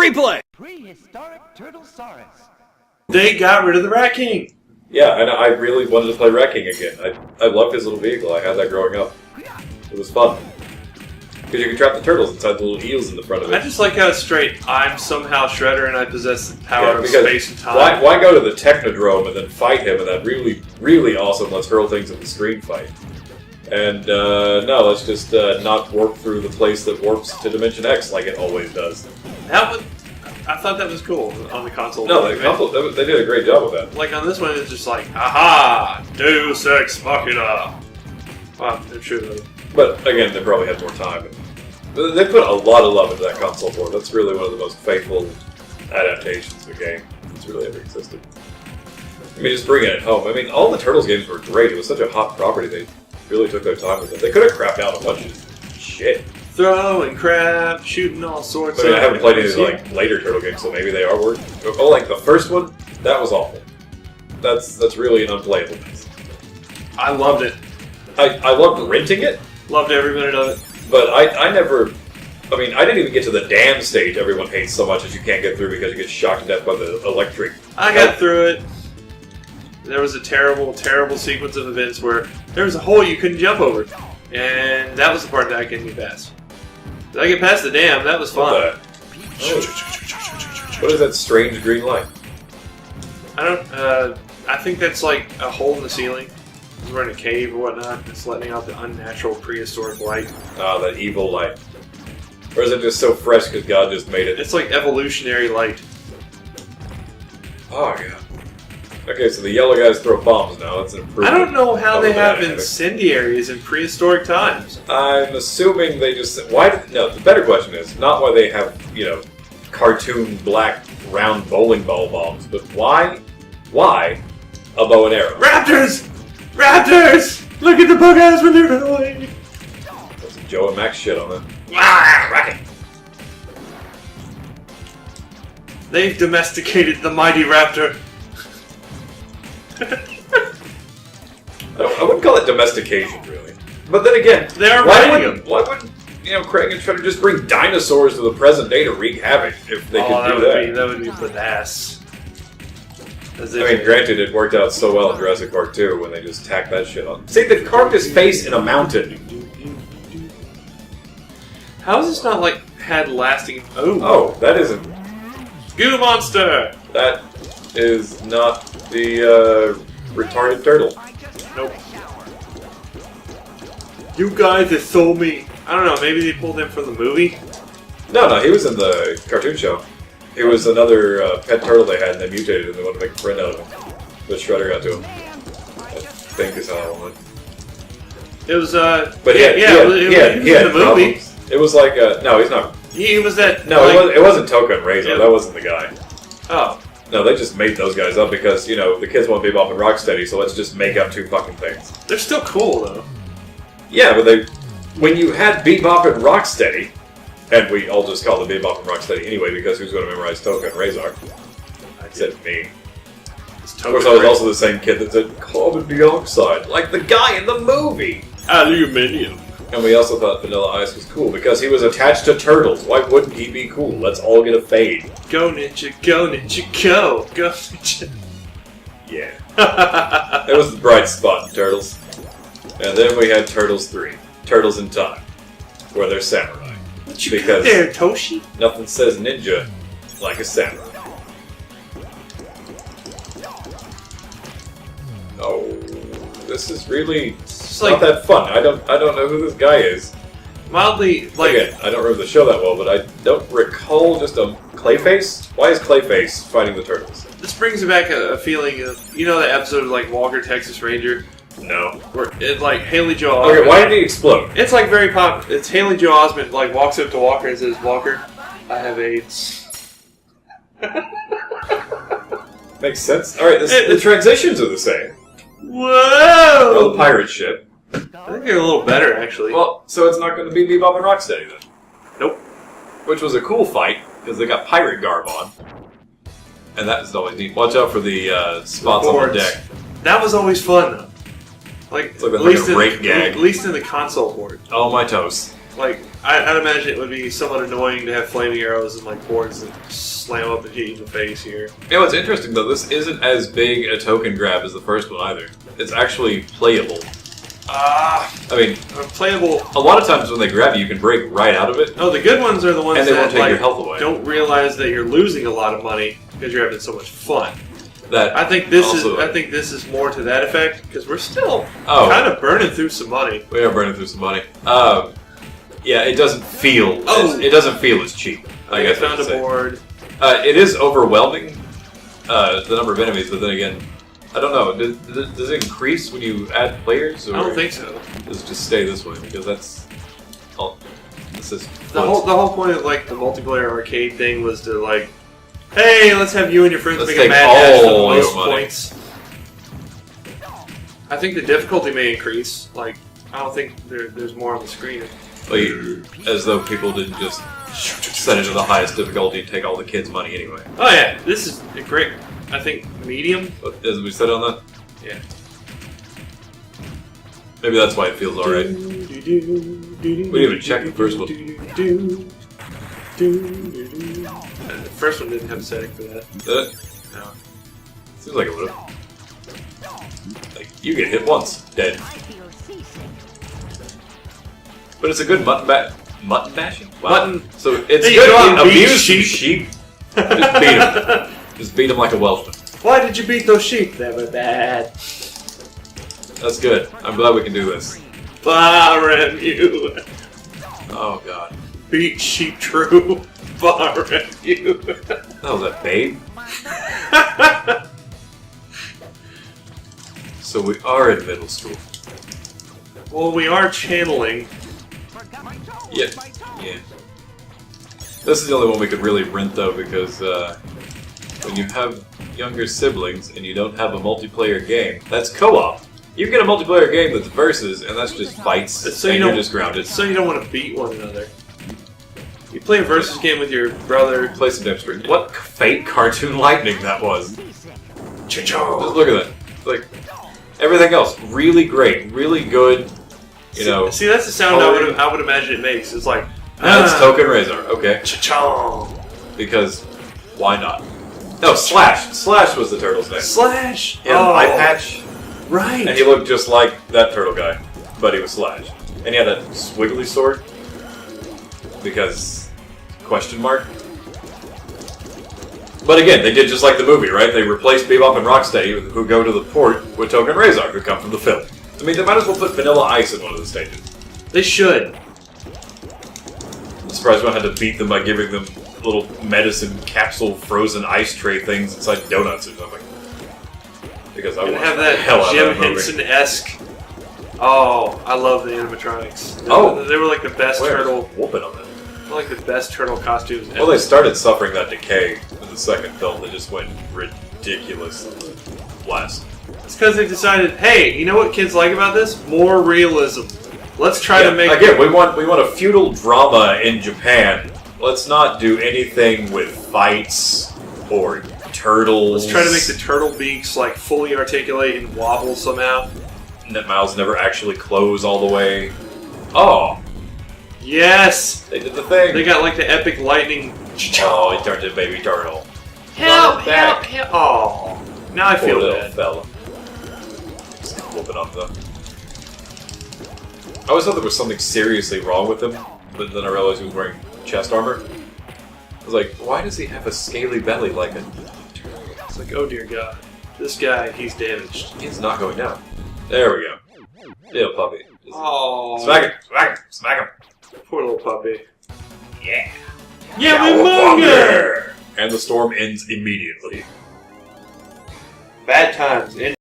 FreePlay! Prehistoric Turtlesaurus. They got rid of the Rat King. Yeah, and I really wanted to play Rat King again. I loved his little vehicle. I had that growing up. It was fun. Because you could trap the turtles inside the little eels in the front of it. I just like how it's straight. I'm somehow Shredder and I possess the power of space and time. Why go to the Technodrome and then fight him in that really, really awesome let's hurl things at the screen fight? And no, let's just not warp through the place that warps to Dimension X like it always does. I thought that was cool on the console. No, they did a great job with that. Like on this one, it's just like, aha, Deus Ex Machina. Wow, I'm sure they... But again, they probably had more time. They put a lot of love into that console port. That's really one of the most faithful adaptations of the game that's really ever existed. I mean, just bringing it home. I mean, all the Turtles games were great. It was such a hot property. They really took their time with it. They could have crapped out a bunch of shit. Throwing crap, shooting all sorts I mean, I haven't played any of the later Turtle games, so maybe they are worth. Oh, like the first one, that was awful. That's really an unplayable mess. I loved it. I loved renting it. Loved every minute of it. But I never... I mean, I didn't even get to the dam stage everyone hates so much as you can't get through because you get shocked to death by the electric... I got through it. There was a terrible, terrible sequence of events where there was a hole you couldn't jump over. And that was the part that I couldn't get past. Did I get past the dam? That was fun. What is that strange green light? I think that's like a hole in the ceiling. We're in a cave or whatnot. It's letting out the unnatural prehistoric light. Ah, that evil light. Or is it just so fresh because God just made it? It's like evolutionary light. Oh, yeah. Okay, so the yellow guys throw bombs now. That's an improvement. I don't know how they have incendiaries in prehistoric times. I'm assuming they just... No, the better question is not why they have, cartoon black round bowling ball bombs, but why a bow and arrow? Raptors! Raptors! Look at the bug eyes when they're away! That's some Joe and Max shit on it. Ah, rocket! They've domesticated the mighty raptor. I wouldn't call it domestication, really. But then again, why wouldn't Craig and Shredder just bring dinosaurs to the present day to wreak havoc if they could do that? That would be badass. I mean, granted, it worked out so well in Jurassic Park 2 when they just tacked that shit on. See, they carved his face in a mountain. How is this not, had lasting... Oh, that isn't... Goo Monster! That is not the, retarded turtle. Nope. You guys are so mean. I don't know, maybe they pulled him from the movie? No, he was in the cartoon show. He was another pet turtle they had, and they mutated, and they wanted to make a friend out of him. But Shredder got to him. I think is how it went. It was, But he had the movie. Problems. It was like, no, he's not. He was that... No, it wasn't Toka and Razor. Yeah. That wasn't the guy. Oh. No, they just made those guys up because, the kids want Bebop and Rocksteady, so let's just make up two fucking things. They're still cool, though. Yeah, but when you had Bebop and Rocksteady, and we all just call them Bebop and Rocksteady anyway, because who's going to memorize Toka and Razor? Except me. Of course, I was also the same kid that said carbon dioxide, like the guy in the movie! Aluminium. And we also thought Vanilla Ice was cool, because he was attached to turtles. Why wouldn't he be cool? Let's all get a fade. Go Ninja, go Ninja, go! Go Ninja. Yeah. That was the bright spot in Turtles. And then we had Turtles 3. Turtles in Time. Where they're samurai. What you got there, Toshi? Nothing says ninja like a samurai. Oh, this is really not that fun. I don't know who this guy is. Mildly, again, I don't remember the show that well, but I don't recall just a Clayface. Why is Clayface fighting the turtles? This brings back a feeling of the episode of Walker Texas Ranger. No. Where it Haley Joel Osment. Okay, why did he explode? It's very popular. It's Haley Joel Osment walks up to Walker and says, "Walker, I have AIDS." Makes sense. All right, the transitions are the same. Whoa! Oh, the pirate ship. I think they're a little better, actually. Well, so it's not going to be Bebop and Rocksteady then. Nope. Which was a cool fight because they got pirate garb on, and that is always neat. Watch out for the spots on the deck. That was always fun, though. It's like a rape gag. At least in the console port. Oh, my toes. I'd imagine it would be somewhat annoying to have flaming arrows and like boards that slam up and hit you in the face here. Yeah, what's interesting though, this isn't as big a token grab as the first one either. It's actually playable. I mean, playable. A lot of times when they grab you, you can break right out of it. No, the good ones are the ones and they that won't take like, your health away. Don't realize that you're losing a lot of money because you're having so much fun. That I think this is more to that effect because we're still kind of burning through some money. We are burning through some money. Yeah, it doesn't feel. It doesn't feel as cheap. I guess I found a board. It is overwhelming, the number of enemies, but then again, I don't know. Does it increase when you add players? Or I don't think so. Does it just stay this way? Because that's. Oh, this is the whole point of like the multiplayer arcade thing was to like, hey, let's have you and your friends make a mad dash for the most points. I think the difficulty may increase. Like, I don't think there's more on the screen. Like, as though people didn't just set it to the highest difficulty and take all the kids' money anyway. Oh yeah, this is great. I think medium. As we said on that? Yeah. Maybe that's why it feels alright. We didn't even check the first one. The first one didn't have a setting for that. No. Seems like it would have. Like, you get hit once, dead. But it's a good mutton bashing? Wow. Mutton. So it's hey, good to abuse sheep. Just beat him. Just beat him like a Welshman. Why did you beat those sheep? They were bad. That's good. I'm glad we can do this. Barremu. Oh god. Beat sheep true. Barremu. That was a babe. So we are in middle school. Well, we are channeling. Yeah. Yeah. This is the only one we could really rent though, because when you have younger siblings and you don't have a multiplayer game, that's co-op. You get a multiplayer game that's versus, and that's just fights, so and you're just grounded. So you don't want to beat one another. You play a versus game with your brother. Play some damn street. What fake cartoon lightning that was! Just look at that. Like everything else, really great, really good. You know. See, that's the sound I would imagine it makes. It's like that's Token Razor. Okay. Cha-chong. Because why not? No, Slash. Slash was the turtle's name. Slash. He had an eye patch. Right. And he looked just like that turtle guy, but he was Slash. And he had that squiggly sword. Because, question mark? But again, they did just like the movie, right? They replaced Bebop and Rocksteady, who go to the port, with Token Razor, who come from the film. I mean, they might as well put Vanilla Ice in one of the stages. They should. I'm surprised we had to beat them by giving them little medicine capsule frozen ice tray things inside donuts or something. Because I want have that Jim Henson-esque. Oh, I love the animatronics. They were like the best turtle. Whooping on that. They're like the best turtle costumes ever. Well, they started suffering that decay in the second film. They just went ridiculous last. It's because they decided, hey, you know what kids like about this? More realism. Let's try to make. Again, we want a feudal drama in Japan. Let's not do anything with fights or turtles. Let's try to make the turtle beaks like fully articulate and wobble somehow. Net mouths never actually close all the way. Oh, yes, they did the thing. They got like the epic lightning. Oh, he turned into a baby turtle. Help! Help! Help! Oh, now I feel bad. Fella. Just whooping up though. I always thought there was something seriously wrong with him, but then I realized he was wearing chest armor. I was like, why does he have a scaly belly like a turtle? It's like, oh dear God, this guy, he's damaged. He's not going down. There we go. Little puppy. Oh. Smack him! Smack him! Smack him! Poor little puppy. Yeah! Yeah, And the storm ends immediately. Bad times.